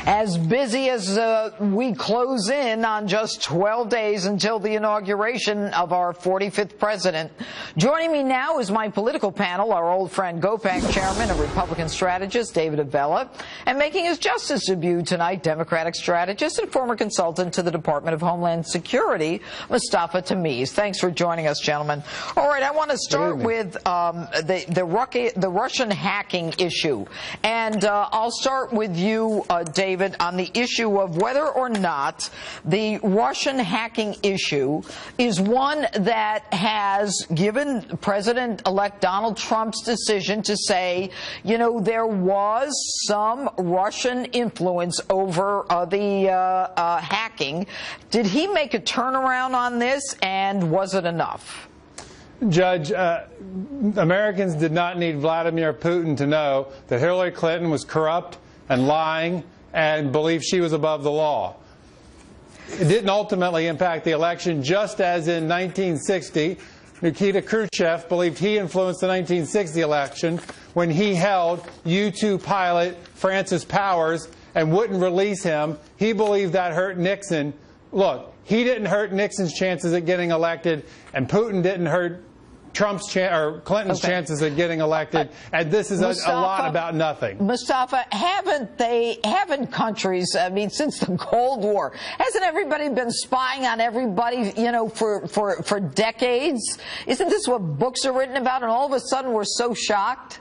As busy as we close in on just 12 days until the inauguration of our 45th president. Joining me now is my political panel, our old friend GOPAC chairman and Republican strategist David Avella, and making his justice debut tonight, Democratic strategist and former consultant to the Department of Homeland Security, Mustafa Tameez. Thanks for joining us, gentlemen. All right, I want to start with the Russian hacking issue. And I'll start with you, David, on the issue of whether or not the Russian hacking issue is one that has given President-elect Donald Trump's decision to say, you know, there was some Russian influence over the hacking. Did he make a turnaround on this, and was it enough? Judge, Americans did not need Vladimir Putin to know that Hillary Clinton was corrupt and lying and believed she was above the law. It didn't ultimately impact the election, just as in 1960, Nikita Khrushchev believed he influenced the 1960 election when he held U-2 pilot Francis Powers and wouldn't release him. He believed that hurt Nixon. Look, he didn't hurt Nixon's chances at getting elected, and Putin didn't hurt Clinton's chances of getting elected, and this is Mustafa, a lot about nothing. Mustafa, haven't countries, I mean, since the Cold War, hasn't everybody been spying on everybody, you know, for decades? Isn't this what books are written about, and all of a sudden we're so shocked?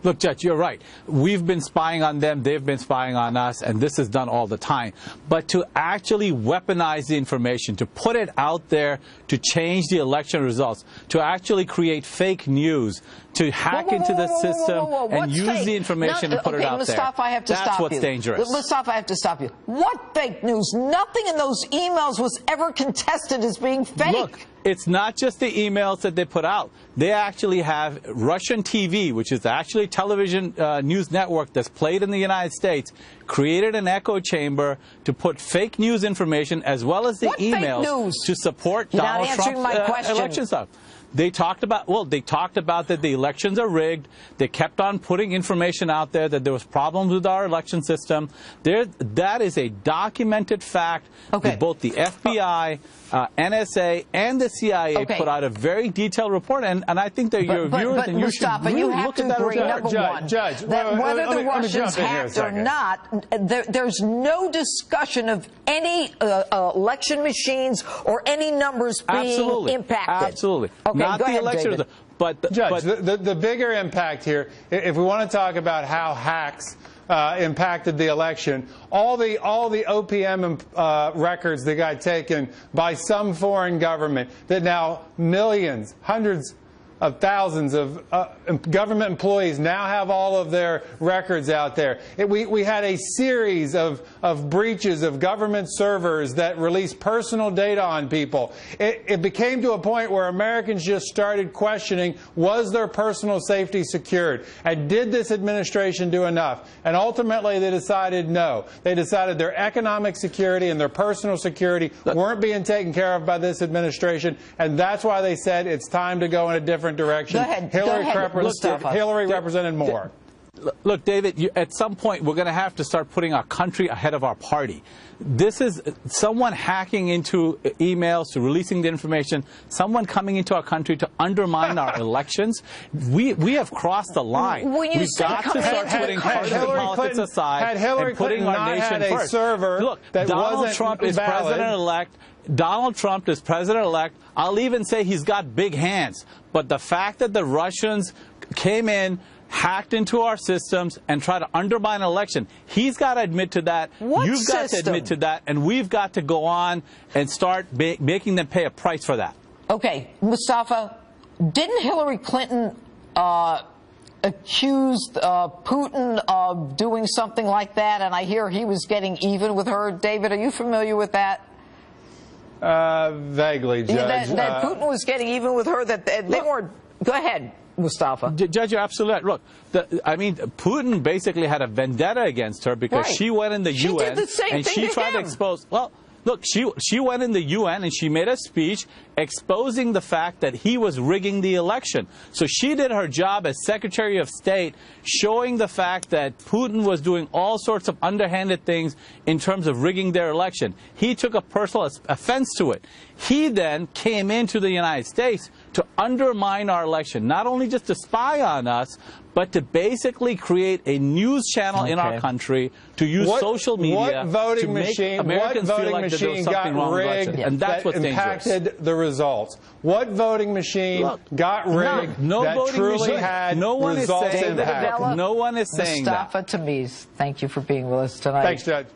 Look, Judge, you're right. We've been spying on them, they've been spying on us, and this is done all the time. But to actually weaponize the information, to put it out there, to change the election results, to actually create fake news, to hack into the system and use the information and put it out Mustafa, there. I have to That's what's dangerous. Mustafa, I have to stop you. What fake news? Nothing in those emails was ever contested as being fake. Look, it's not just the emails that they put out. They actually have Russian TV, which is actually a television news network that's played in the United States, created an echo chamber to put fake news information as well as the emails to support Donald Trump's election stuff. They talked about, that the elections are rigged. They kept on putting information out there that there was problems with our election system. That is a documented fact that both the FBI, NSA, and the CIA put out a very detailed report, and I think that your viewers and you should really look at that report. Judge, whether the Russians hacked or not, there's no discussion of any election machines or any numbers being impacted. Absolutely. Okay, not go the ahead, election. David. Judge, the bigger impact here, if we want to talk about how hacks impacted the election, all the OPM records that got taken by some foreign government, that now millions, hundreds of thousands of government employees now have all of their records out there. We had a series of breaches of government servers that released personal data on people. It became to a point where Americans just started questioning, was their personal safety secured? And did this administration do enough? And ultimately they decided no. They decided their economic security and their personal security weren't being taken care of by this administration, and that's why they said it's time to go in a different direction. Hillary represented more. Look, David, at some point we're going to have to start putting our country ahead of our party. This is someone hacking into emails, to releasing the information, someone coming into our country to undermine our elections. We have crossed the line. We've got to start putting partisan politics aside and putting our nation first. Look, Donald Trump is president-elect. Donald Trump is president-elect. I'll even say he's got big hands. But the fact that the Russians came in, hacked into our systems, and tried to undermine an election, he's got to admit to that. You've got to admit to that. And we've got to go on and start making them pay a price for that. Okay, Mustafa, didn't Hillary Clinton accused Putin of doing something like that? And I hear he was getting even with her. David, are you familiar with that? Vaguely, Judge. That Putin was getting even with her, that they weren't. Go ahead, Mustafa. Judge, you're absolutely right. Look, I mean, Putin basically had a vendetta against her because she went in the UN and she tried to expose. Well, Look, she went in the UN and she made a speech exposing the fact that he was rigging the election. So she did her job as Secretary of State, showing the fact that Putin was doing all sorts of underhanded things in terms of rigging their election. He took a personal offense to it. He then came into the United States to undermine our election, not only just to spy on us, but to basically create a news channel in our country, to use social media to make Americans feel like that there was something wrong with the election. And that's what's dangerous. Impacted the results. What voting machine got rigged that truly had results impacted? No one is saying that. Mustafa Tameez, thank you for being with us tonight. Thanks, Judge.